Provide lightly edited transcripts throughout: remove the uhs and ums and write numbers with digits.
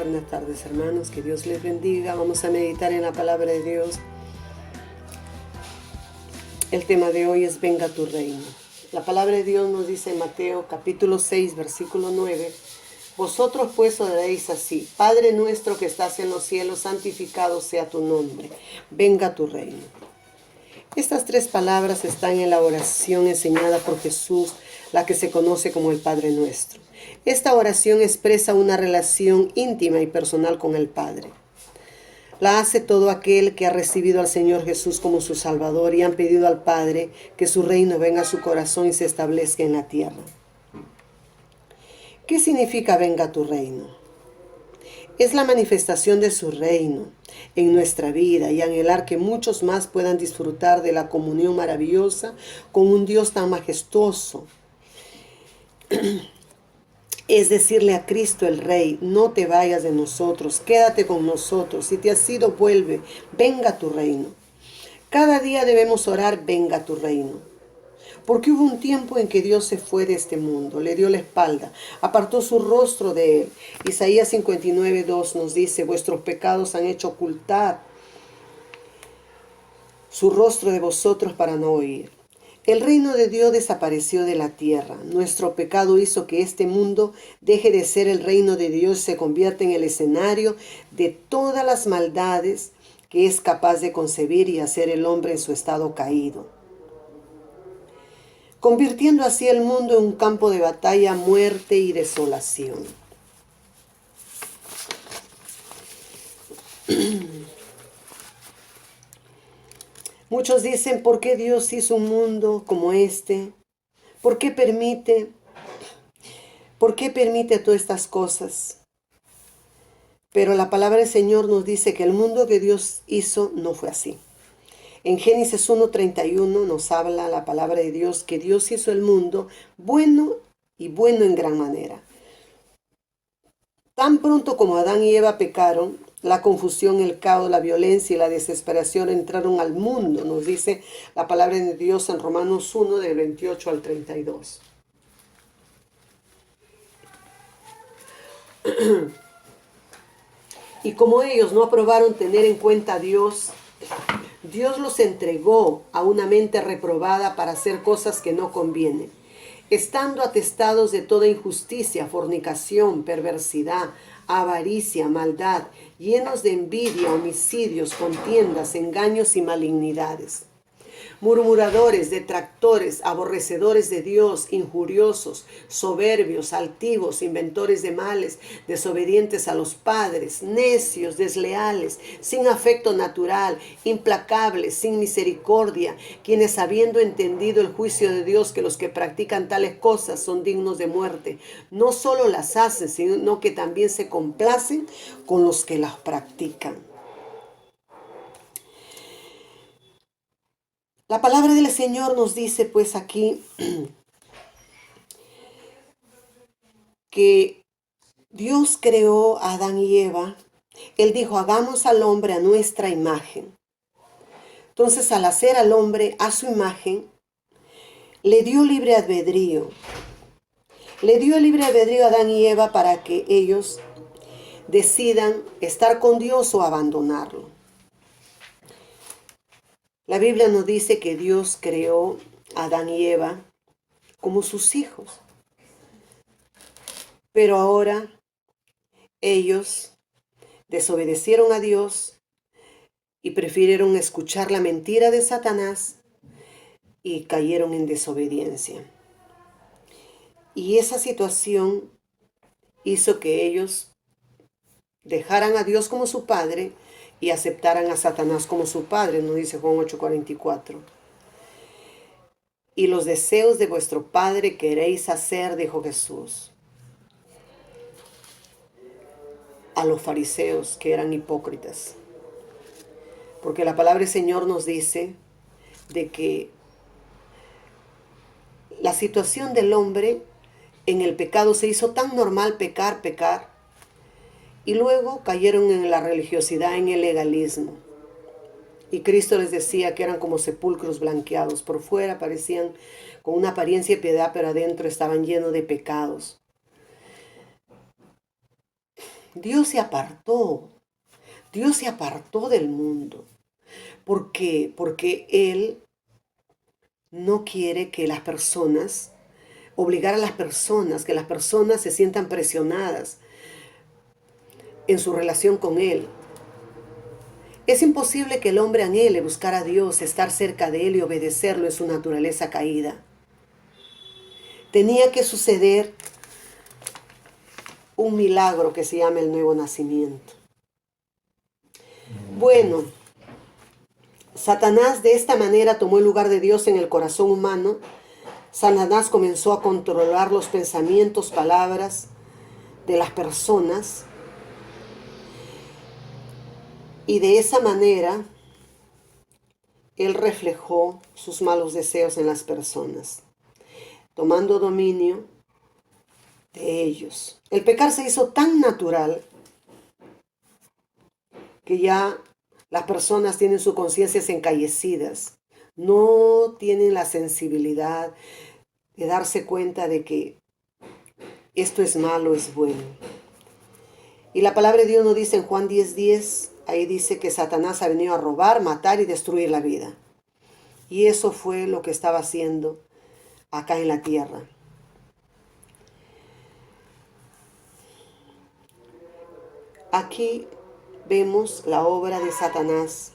Buenas tardes, hermanos, que Dios les bendiga. Vamos a meditar en la palabra de Dios. El tema de hoy es venga tu reino. La palabra de Dios nos dice en Mateo capítulo 6, versículo 9: vosotros pues oraréis así: Padre nuestro que estás en los cielos, santificado sea tu nombre, venga tu reino. Estas tres palabras están en la oración enseñada por Jesús, la que se conoce como el Padre Nuestro. Esta oración expresa una relación íntima y personal con el Padre. La hace todo aquel que ha recibido al Señor Jesús como su Salvador y han pedido al Padre que su reino venga a su corazón y se establezca en la tierra. ¿Qué significa venga tu reino? Es la manifestación de su reino en nuestra vida y anhelar que muchos más puedan disfrutar de la comunión maravillosa con un Dios tan majestuoso. Es decirle a Cristo el Rey: no te vayas de nosotros, quédate con nosotros. Si te has ido, vuelve, venga tu reino. Cada día debemos orar: venga tu reino. Porque hubo un tiempo en que Dios se fue de este mundo, le dio la espalda, apartó su rostro de él. Isaías 59:2 nos dice: vuestros pecados han hecho ocultar su rostro de vosotros para no oír. El reino de Dios desapareció de la tierra. Nuestro pecado hizo que este mundo deje de ser el reino de Dios y se convierta en el escenario de todas las maldades que es capaz de concebir y hacer el hombre en su estado caído, convirtiendo así el mundo en un campo de batalla, muerte y desolación. Muchos dicen: ¿por qué Dios hizo un mundo como este? ¿Por qué permite todas estas cosas? Pero la palabra del Señor nos dice que el mundo que Dios hizo no fue así. En Génesis 1:31 nos habla la palabra de Dios que Dios hizo el mundo bueno y bueno en gran manera. Tan pronto como Adán y Eva pecaron, la confusión, el caos, la violencia y la desesperación entraron al mundo, nos dice la palabra de Dios en Romanos 1, del 28 al 32. Y como ellos no aprobaron tener en cuenta a Dios, Dios los entregó a una mente reprobada para hacer cosas que no convienen, estando atestados de toda injusticia, fornicación, perversidad, avaricia, maldad, llenos de envidia, homicidios, contiendas, engaños y malignidades. Murmuradores, detractores, aborrecedores de Dios, injuriosos, soberbios, altivos, inventores de males, desobedientes a los padres, necios, desleales, sin afecto natural, implacables, sin misericordia, quienes habiendo entendido el juicio de Dios, que los que practican tales cosas son dignos de muerte, no solo las hacen, sino que también se complacen con los que las practican. La palabra del Señor nos dice pues aquí que Dios creó a Adán y Eva. Él dijo: hagamos al hombre a nuestra imagen. Entonces, al hacer al hombre a su imagen, le dio libre albedrío. Le dio libre albedrío a Adán y Eva para que ellos decidan estar con Dios o abandonarlo. La Biblia nos dice que Dios creó a Adán y Eva como sus hijos. Pero ahora ellos desobedecieron a Dios y prefirieron escuchar la mentira de Satanás y cayeron en desobediencia. Y esa situación hizo que ellos dejaran a Dios como su padre y aceptaran a Satanás como su padre, nos dice Juan 8:44. Y los deseos de vuestro padre queréis hacer, dijo Jesús a los fariseos, que eran hipócritas. Porque la palabra del Señor nos dice de que la situación del hombre en el pecado se hizo tan normal, pecar, y luego cayeron en la religiosidad, en el legalismo. Y Cristo les decía que eran como sepulcros blanqueados. Por fuera parecían con una apariencia de piedad, pero adentro estaban llenos de pecados. Dios se apartó. Dios se apartó del mundo. ¿Por qué? Porque Él no quiere que las personas, obligar a las personas, que las personas se sientan presionadas en su relación con Él. Es imposible que el hombre anhele buscar a Dios, estar cerca de Él y obedecerlo en su naturaleza caída. Tenía que suceder un milagro que se llama el nuevo nacimiento. Bueno, Satanás de esta manera tomó el lugar de Dios en el corazón humano. Satanás comenzó a controlar los pensamientos, palabras de las personas. Y de esa manera, él reflejó sus malos deseos en las personas, tomando dominio de ellos. El pecar se hizo tan natural que ya las personas tienen sus conciencias encallecidas, no tienen la sensibilidad de darse cuenta de que esto es malo, es bueno. Y la palabra de Dios nos dice en Juan 10:10, ahí dice que Satanás ha venido a robar, matar y destruir la vida. Y eso fue lo que estaba haciendo acá en la tierra. Aquí vemos la obra de Satanás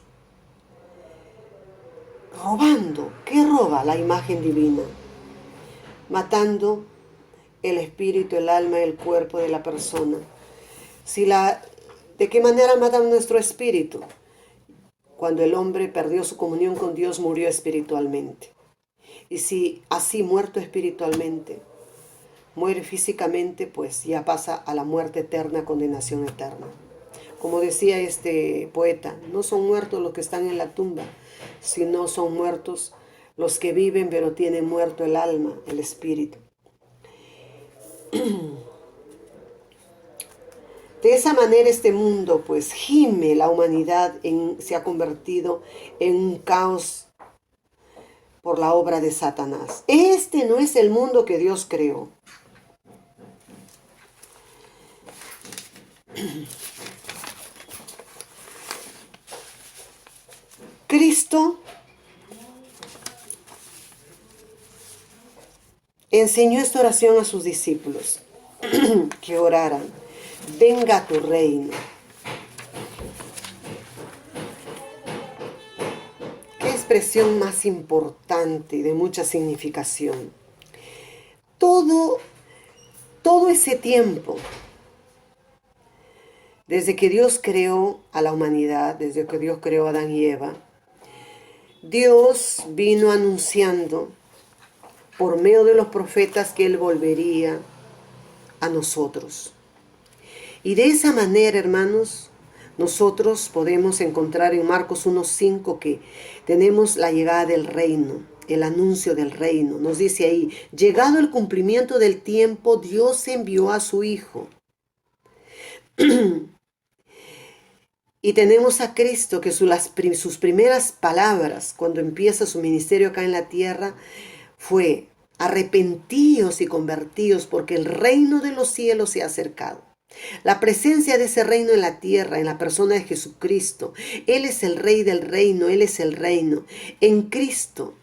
robando. ¿Qué roba? La imagen divina. Matando el espíritu, el alma, el cuerpo de la persona. ¿De qué manera matan nuestro espíritu? Cuando el hombre perdió su comunión con Dios, murió espiritualmente. Y si así muerto espiritualmente, muere físicamente, pues ya pasa a la muerte eterna, condenación eterna. Como decía este poeta, no son muertos los que están en la tumba, sino son muertos los que viven, pero tienen muerto el alma, el espíritu. De esa manera este mundo, pues gime, la humanidad se ha convertido en un caos por la obra de Satanás. Este no es el mundo que Dios creó. Cristo enseñó esta oración a sus discípulos, que oraran: venga tu reino. Qué expresión más importante y de mucha significación. Todo ese tiempo, desde que Dios creó a la humanidad, desde que Dios creó a Adán y Eva, Dios vino anunciando por medio de los profetas que Él volvería a nosotros. Y de esa manera, hermanos, nosotros podemos encontrar en Marcos 1:5 que tenemos la llegada del reino, el anuncio del reino. Nos dice ahí: llegado el cumplimiento del tiempo, Dios envió a su Hijo. Y tenemos a Cristo que sus primeras palabras cuando empieza su ministerio acá en la tierra fue: arrepentíos y convertíos, porque el reino de los cielos se ha acercado. La presencia de ese reino en la tierra, en la persona de Jesucristo. Él es el Rey del reino, Él es el reino. En Cristo,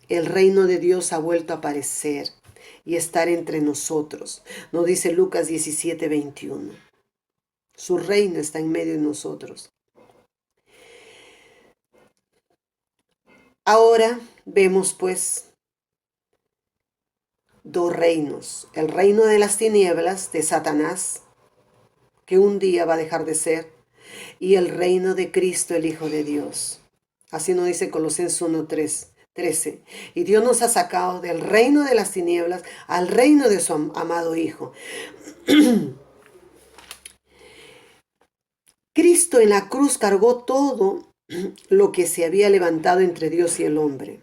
el reino de Dios ha vuelto a aparecer y estar entre nosotros. Nos dice Lucas 17:21. Su reino está en medio de nosotros. Ahora vemos pues dos reinos: el reino de las tinieblas de Satanás, que un día va a dejar de ser, y el reino de Cristo, el Hijo de Dios. Así nos dice Colosenses 1:13. Y Dios nos ha sacado del reino de las tinieblas al reino de su amado Hijo. Cristo en la cruz cargó todo lo que se había levantado entre Dios y el hombre.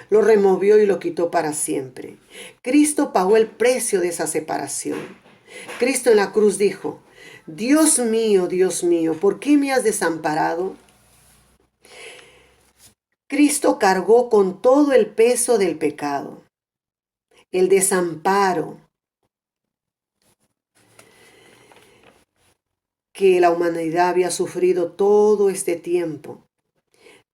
Lo removió y lo quitó para siempre. Cristo pagó el precio de esa separación. Cristo en la cruz dijo: Dios mío, ¿por qué me has desamparado? Cristo cargó con todo el peso del pecado, el desamparo. que la humanidad había sufrido todo este tiempo,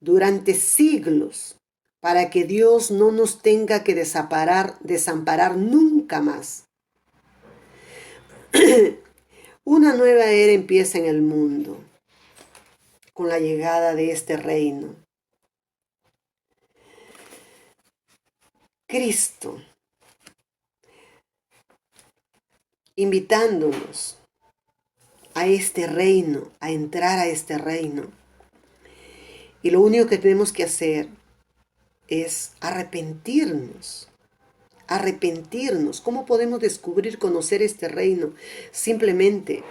durante siglos, para que Dios no nos tenga que desamparar nunca más. Una nueva era empieza en el mundo con la llegada de este reino. Cristo invitándonos a este reino, a entrar a este reino. Y lo único que tenemos que hacer es arrepentirnos. Arrepentirnos. ¿Cómo podemos descubrir, conocer este reino? Simplemente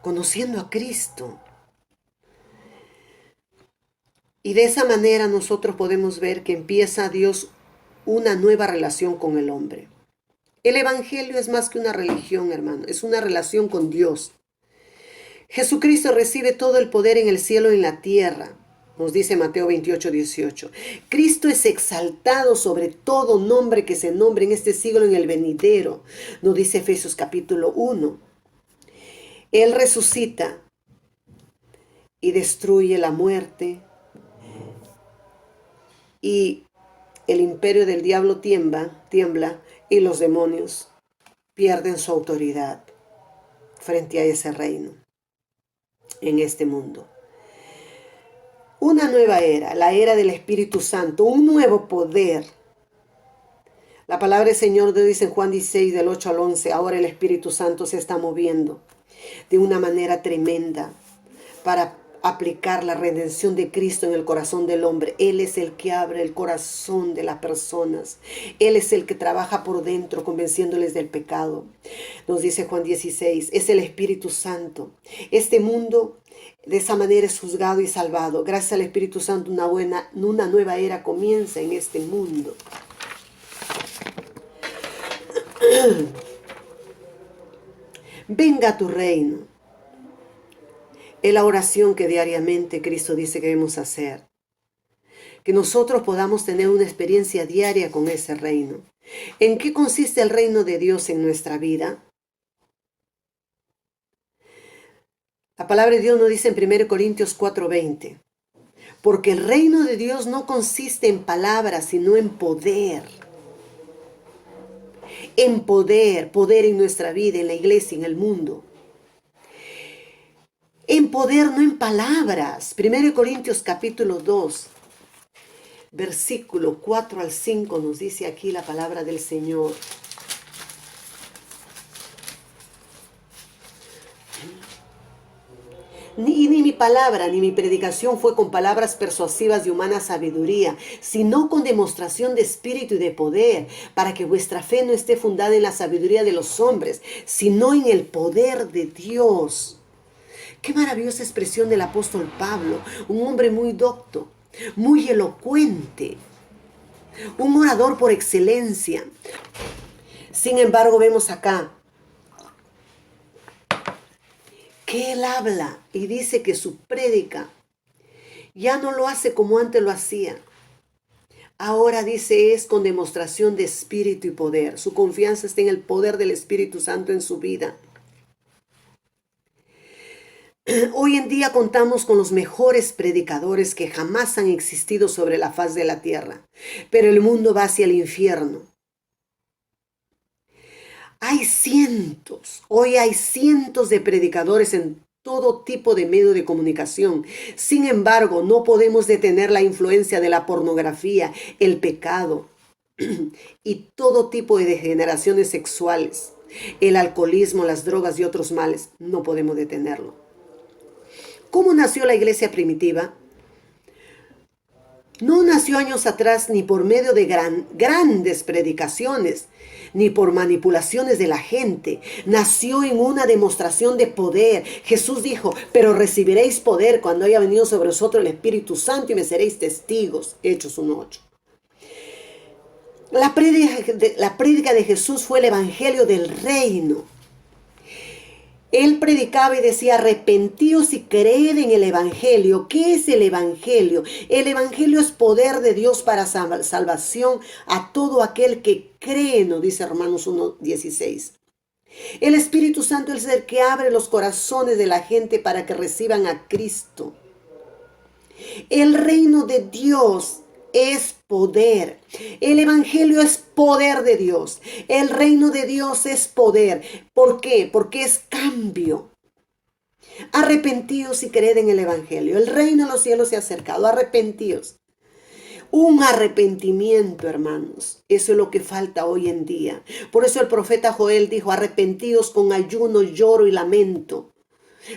conociendo a Cristo. Y de esa manera nosotros podemos ver que empieza Dios una nueva relación con el hombre. El Evangelio es más que una religión, hermano, es una relación con Dios. Jesucristo recibe todo el poder en el cielo y en la tierra, nos dice Mateo 28:18. Cristo es exaltado sobre todo nombre que se nombre en este siglo y en el venidero, nos dice Efesios capítulo 1. Él resucita y destruye la muerte, y el imperio del diablo tiembla y los demonios pierden su autoridad frente a ese reino en este mundo. Una nueva era, la era del Espíritu Santo, un nuevo poder. La palabra del Señor dice en Juan 16, del 8 al 11, ahora el Espíritu Santo se está moviendo de una manera tremenda para aplicar la redención de Cristo en el corazón del hombre. Él es el que abre el corazón de las personas. Él es el que trabaja por dentro, convenciéndoles del pecado. Nos dice Juan 16, es el Espíritu Santo. Este mundo de esa manera es juzgado y salvado. Gracias al Espíritu Santo, una nueva era comienza en este mundo. Venga a tu reino. Es la oración que diariamente Cristo dice que debemos hacer. Que nosotros podamos tener una experiencia diaria con ese reino. ¿En qué consiste el reino de Dios en nuestra vida? La palabra de Dios nos dice en 1 Corintios 4:20. Porque el reino de Dios no consiste en palabras, sino en poder. En poder en nuestra vida, en la iglesia, en el mundo. En poder, no en palabras. 1 Corintios capítulo 2, versículo 4 al 5 nos dice aquí la palabra del Señor. Ni mi palabra ni mi predicación fue con palabras persuasivas de humana sabiduría, sino con demostración de espíritu y de poder, para que vuestra fe no esté fundada en la sabiduría de los hombres, sino en el poder de Dios. Qué maravillosa expresión del apóstol Pablo, un hombre muy docto, muy elocuente, un orador por excelencia. Sin embargo, vemos acá que él habla y dice que su prédica ya no lo hace como antes lo hacía. Ahora dice es con demostración de espíritu y poder. Su confianza está en el poder del Espíritu Santo en su vida. Hoy en día contamos con los mejores predicadores que jamás han existido sobre la faz de la tierra, pero el mundo va hacia el infierno. Hoy hay cientos de predicadores en todo tipo de medio de comunicación. Sin embargo, no podemos detener la influencia de la pornografía, el pecado y todo tipo de degeneraciones sexuales, el alcoholismo, las drogas y otros males. No podemos detenerlo. ¿Cómo nació la iglesia primitiva? No nació años atrás ni por medio de grandes predicaciones, ni por manipulaciones de la gente. Nació en una demostración de poder. Jesús dijo, pero recibiréis poder cuando haya venido sobre vosotros el Espíritu Santo y me seréis testigos. Hechos 1:8. La prédica de Jesús fue el evangelio del reino. Él predicaba y decía, arrepentíos y creed en el evangelio. ¿Qué es el evangelio? El evangelio es poder de Dios para salvación a todo aquel que cree, nos dice Romanos 1:16. El Espíritu Santo es el que abre los corazones de la gente para que reciban a Cristo. El reino de Dios es poder. El evangelio es poder de Dios. El reino de Dios es poder. ¿Por qué? Porque es cambio. Arrepentíos y creed en el evangelio. El reino de los cielos se ha acercado. Arrepentíos. Un arrepentimiento, hermanos. Eso es lo que falta hoy en día. Por eso el profeta Joel dijo: arrepentíos con ayuno, lloro y lamento.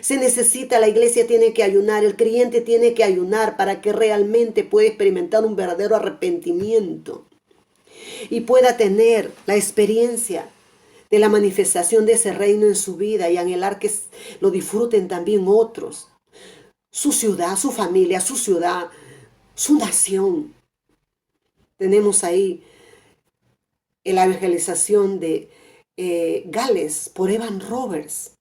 Se necesita, la iglesia tiene que ayunar, el creyente tiene que ayunar para que realmente pueda experimentar un verdadero arrepentimiento y pueda tener la experiencia de la manifestación de ese reino en su vida y anhelar que lo disfruten también otros. Su ciudad, su familia, su ciudad, su nación. Tenemos ahí la evangelización de Gales por Evan Roberts.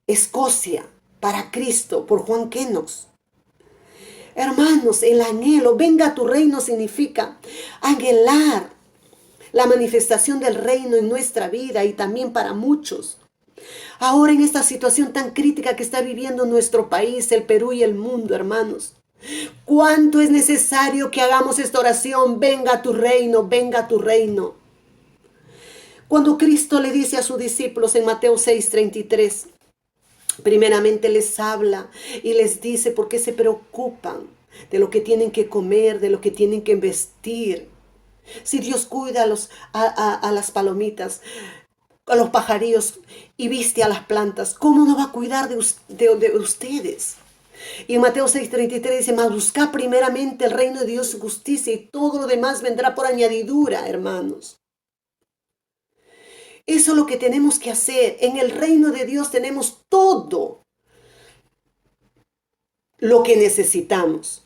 Escocia para Cristo por Juan Kenos. Hermanos, el anhelo, venga a tu reino, significa anhelar la manifestación del reino en nuestra vida y también para muchos. Ahora en esta situación tan crítica que está viviendo nuestro país, el Perú y el mundo, hermanos, ¿cuánto es necesario que hagamos esta oración? Venga a tu reino, venga a tu reino. Cuando Cristo le dice a sus discípulos en Mateo 6:33, primeramente les habla y les dice por qué se preocupan de lo que tienen que comer, de lo que tienen que vestir. Si Dios cuida a las palomitas, a los pajarillos y viste a las plantas, ¿cómo no va a cuidar de ustedes? Y en Mateo 6:33 dice: mas buscad primeramente el reino de Dios y justicia, y todo lo demás vendrá por añadidura, hermanos. Eso es lo que tenemos que hacer. En el reino de Dios tenemos todo lo que necesitamos.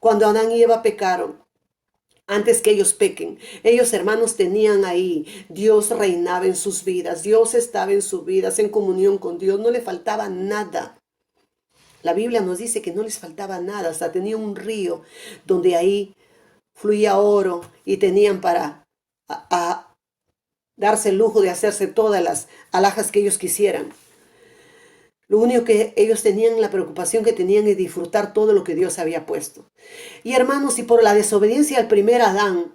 Cuando Adán y Eva pecaron, antes que ellos pequen, ellos, hermanos, tenían ahí, Dios reinaba en sus vidas, Dios estaba en sus vidas, en comunión con Dios, no le faltaba nada. La Biblia nos dice que no les faltaba nada, hasta tenían un río donde ahí fluía oro y tenían para darse el lujo de hacerse todas las alhajas que ellos quisieran. Lo único que ellos tenían, la preocupación que tenían, es disfrutar todo lo que Dios había puesto. Y hermanos, y por la desobediencia al primer Adán,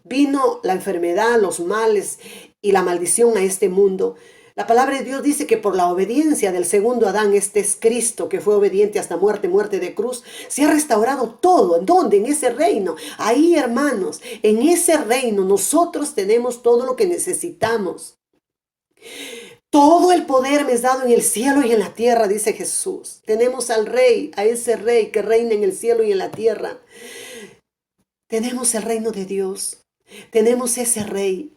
vino la enfermedad, los males y la maldición a este mundo. La palabra de Dios dice que por la obediencia del segundo Adán, este es Cristo, que fue obediente hasta muerte de cruz, se ha restaurado todo. ¿En dónde? En ese reino. Ahí, hermanos, en ese reino nosotros tenemos todo lo que necesitamos. Todo el poder me es dado en el cielo y en la tierra, dice Jesús. Tenemos al Rey, a ese Rey que reina en el cielo y en la tierra. Tenemos el reino de Dios. Tenemos ese Rey.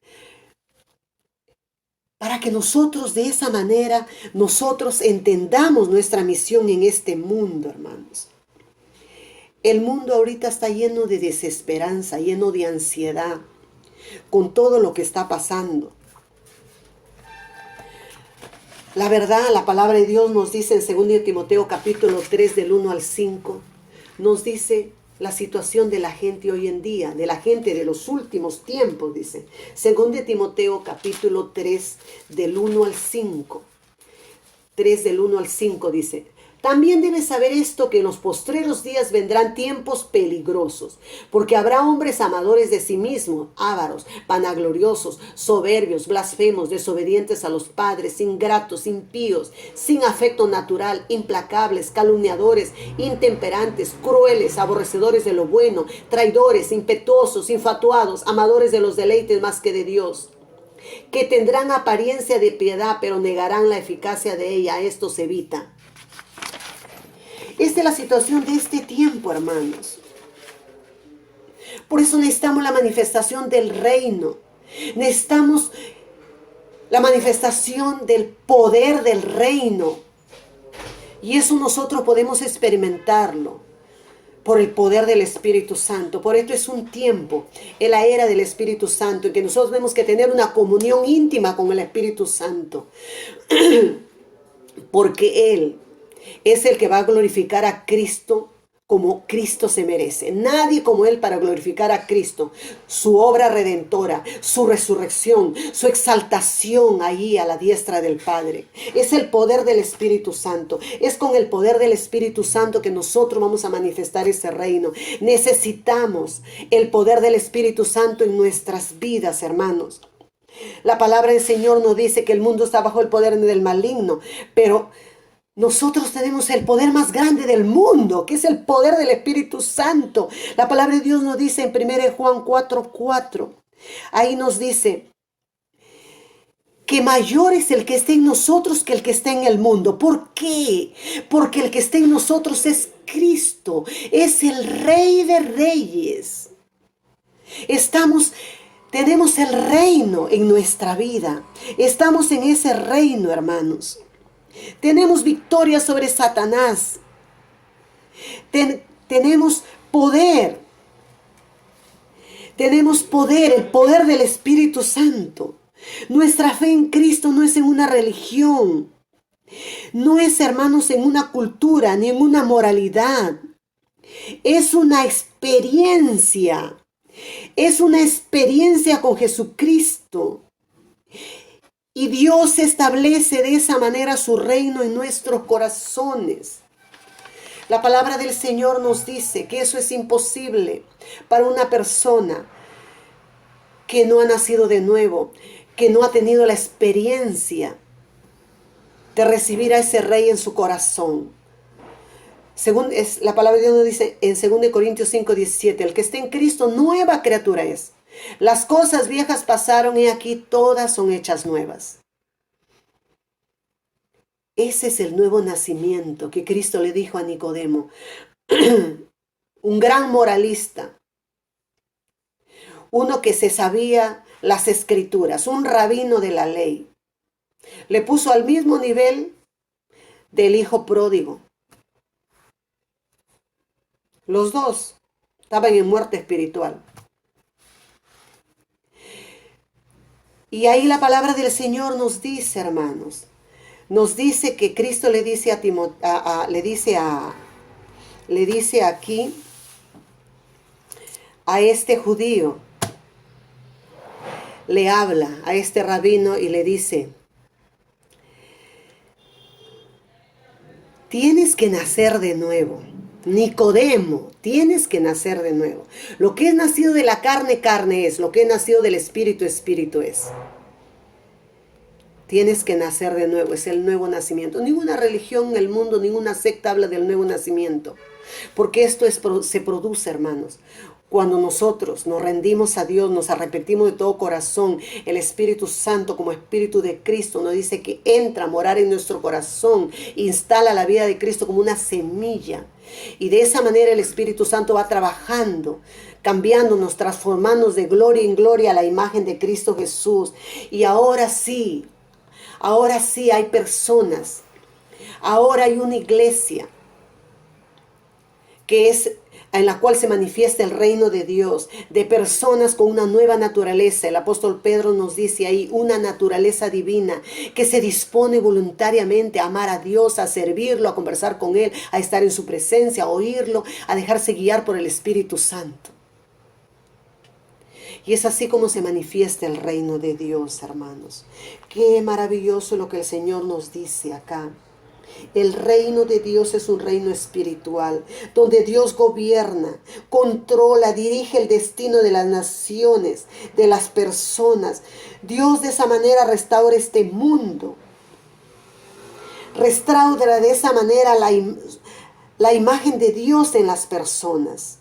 Para que nosotros de esa manera, nosotros entendamos nuestra misión en este mundo, hermanos. El mundo ahorita está lleno de desesperanza, lleno de ansiedad, con todo lo que está pasando. La verdad, la palabra de Dios nos dice en 2 Timoteo capítulo 3 del 1 al 5, nos dice la situación de la gente hoy en día, de la gente de los últimos tiempos, dice. 2 Timoteo capítulo 3 del 1 al 5. 3 del 1 al 5 dice: también debes saber esto, que en los postreros días vendrán tiempos peligrosos, porque habrá hombres amadores de sí mismos, ávaros, vanagloriosos, soberbios, blasfemos, desobedientes a los padres, ingratos, impíos, sin afecto natural, implacables, calumniadores, intemperantes, crueles, aborrecedores de lo bueno, traidores, impetuosos, infatuados, amadores de los deleites más que de Dios, que tendrán apariencia de piedad, pero negarán la eficacia de ella. Esto se evita. Esta es la situación de este tiempo, hermanos. Por eso necesitamos la manifestación del reino. Necesitamos la manifestación del poder del reino. Y eso nosotros podemos experimentarlo por el poder del Espíritu Santo. Por esto es un tiempo, en la era del Espíritu Santo, en que nosotros tenemos que tener una comunión íntima con el Espíritu Santo. Porque Él es el que va a glorificar a Cristo como Cristo se merece. Nadie como Él para glorificar a Cristo, su obra redentora, su resurrección, su exaltación ahí a la diestra del Padre. Es el poder del Espíritu Santo. Es con el poder del Espíritu Santo que nosotros vamos a manifestar ese reino. Necesitamos el poder del Espíritu Santo en nuestras vidas, hermanos. La palabra del Señor nos dice que el mundo está bajo el poder del maligno, pero nosotros tenemos el poder más grande del mundo, que es el poder del Espíritu Santo. La palabra de Dios nos dice en 1 Juan 4:4. Ahí nos dice que mayor es el que está en nosotros que el que está en el mundo. ¿Por qué? Porque el que está en nosotros es Cristo, es el Rey de Reyes. Tenemos el reino en nuestra vida. Estamos en ese reino, hermanos. Tenemos victoria sobre Satanás. Tenemos poder. Tenemos poder, el poder del Espíritu Santo. Nuestra fe en Cristo no es en una religión. No es, hermanos, en una cultura ni en una moralidad. Es una experiencia. Es una experiencia con Jesucristo. Y Dios establece de esa manera su reino en nuestros corazones. La palabra del Señor nos dice que eso es imposible para una persona que no ha nacido de nuevo, que no ha tenido la experiencia de recibir a ese rey en su corazón. La palabra de Dios nos dice en 2 Corintios 5:17, el que esté en Cristo, nueva criatura es. Las cosas viejas pasaron y aquí todas son hechas nuevas. Ese es el nuevo nacimiento que Cristo le dijo a Nicodemo, un gran moralista, uno que se sabía las escrituras, un rabino de la ley. Le puso al mismo nivel del hijo pródigo. Los dos estaban en muerte espiritual. Y ahí la palabra del Señor nos dice, hermanos, nos dice que Cristo le dice le dice aquí a este judío, le habla a este rabino y le dice, tienes que nacer de nuevo. Nicodemo, tienes que nacer de nuevo. Lo que es nacido de la carne, carne es. Lo que es nacido del espíritu, espíritu es. Tienes que nacer de nuevo, es el nuevo nacimiento. Ninguna religión en el mundo, ninguna secta habla del nuevo nacimiento. Porque esto se produce, hermanos. Cuando nosotros nos rendimos a Dios, nos arrepentimos de todo corazón, el Espíritu Santo como Espíritu de Cristo nos dice que entra a morar en nuestro corazón, instala la vida de Cristo como una semilla. Y de esa manera el Espíritu Santo va trabajando, cambiándonos, transformándonos de gloria en gloria a la imagen de Cristo Jesús. Y ahora sí hay personas, ahora hay una iglesia que es en la cual se manifiesta el reino de Dios, de personas con una nueva naturaleza. El apóstol Pedro nos dice ahí, una naturaleza divina que se dispone voluntariamente a amar a Dios, a servirlo, a conversar con Él, a estar en su presencia, a oírlo, a dejarse guiar por el Espíritu Santo. Y es así como se manifiesta el reino de Dios, hermanos. Qué maravilloso lo que el Señor nos dice acá. El reino de Dios es un reino espiritual, donde Dios gobierna, controla, dirige el destino de las naciones, de las personas. Dios de esa manera restaura este mundo. Restaura de esa manera la imagen de Dios en las personas.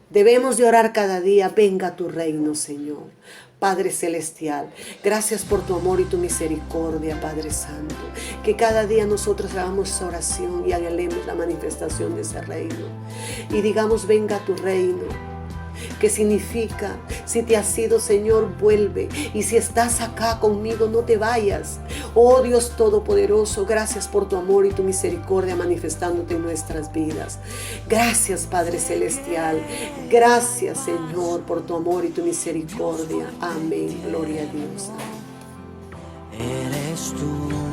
Debemos de orar cada día, venga tu reino, Señor. Padre Celestial, gracias por tu amor y tu misericordia, Padre Santo. Que cada día nosotros hagamos oración y anhelemos la manifestación de ese reino. Y digamos, venga tu reino. ¿Qué significa? Si te has ido, Señor, vuelve. Y si estás acá conmigo, no te vayas. Oh Dios Todopoderoso, gracias por tu amor y tu misericordia manifestándote en nuestras vidas. Gracias, Padre Celestial. Gracias, Señor, por tu amor y tu misericordia. Amén. Gloria a Dios. Eres tú.